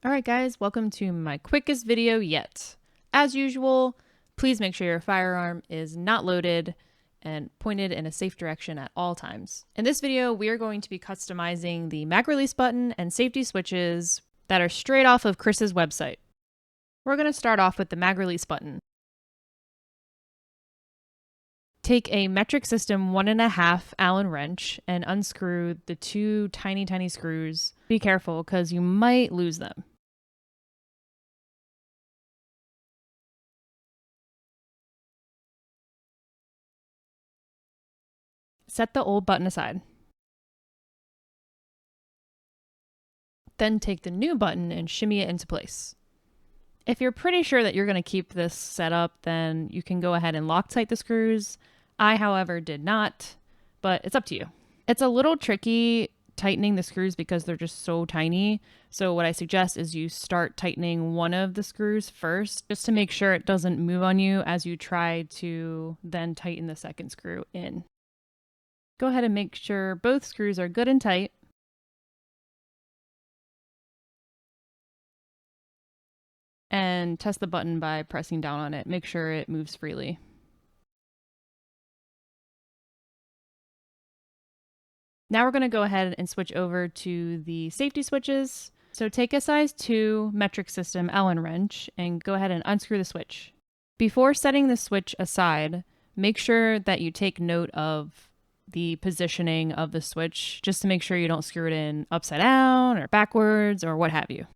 Alright guys, welcome to my quickest video yet. As usual, please make sure your firearm is not loaded and pointed in a safe direction at all times. In this video, we are going to be customizing the mag release button and safety switches that are straight off of KRISS's website. We're going to start off with the mag release button. Take a metric system 1.5 Allen wrench and unscrew the two tiny screws. Be careful because you might lose them. Set the old button aside. Then take the new button and shimmy it into place. If you're pretty sure that you're going to keep this set up, then you can go ahead and Loctite the screws. I, however, did not, but it's up to you. It's a little tricky tightening the screws because they're just so tiny. So what I suggest is you start tightening one of the screws first, just to make sure it doesn't move on you as you try to then tighten the second screw in. Go ahead and make sure both screws are good and tight. And test the button by pressing down on it. Make sure it moves freely. Now we're going to go ahead and switch over to the safety switches. So take a size 2 metric system Allen wrench and go ahead and unscrew the switch. Before setting the switch aside, make sure that you take note of the positioning of the switch just to make sure you don't screw it in upside down or backwards or what have you.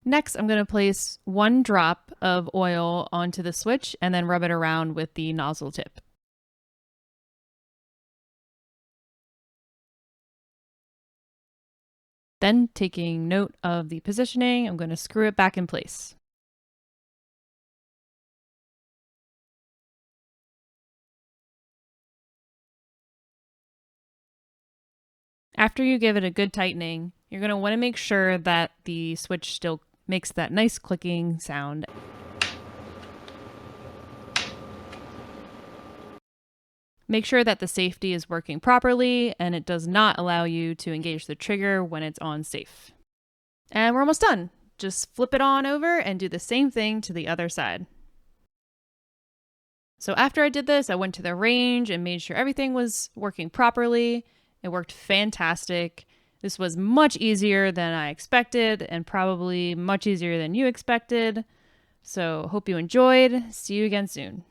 Next, I'm going to place 1 drop of oil onto the switch and then rub it around with the nozzle tip. Then, taking note of the positioning, I'm going to screw it back in place. After you give it a good tightening, you're going to want to make sure that the switch still makes that nice clicking sound. Make sure that the safety is working properly and it does not allow you to engage the trigger when it's on safe. And we're almost done. Just flip it on over and do the same thing to the other side. So after I did this, I went to the range and made sure everything was working properly. It worked fantastic. This was much easier than I expected and probably much easier than you expected. So hope you enjoyed. See you again soon.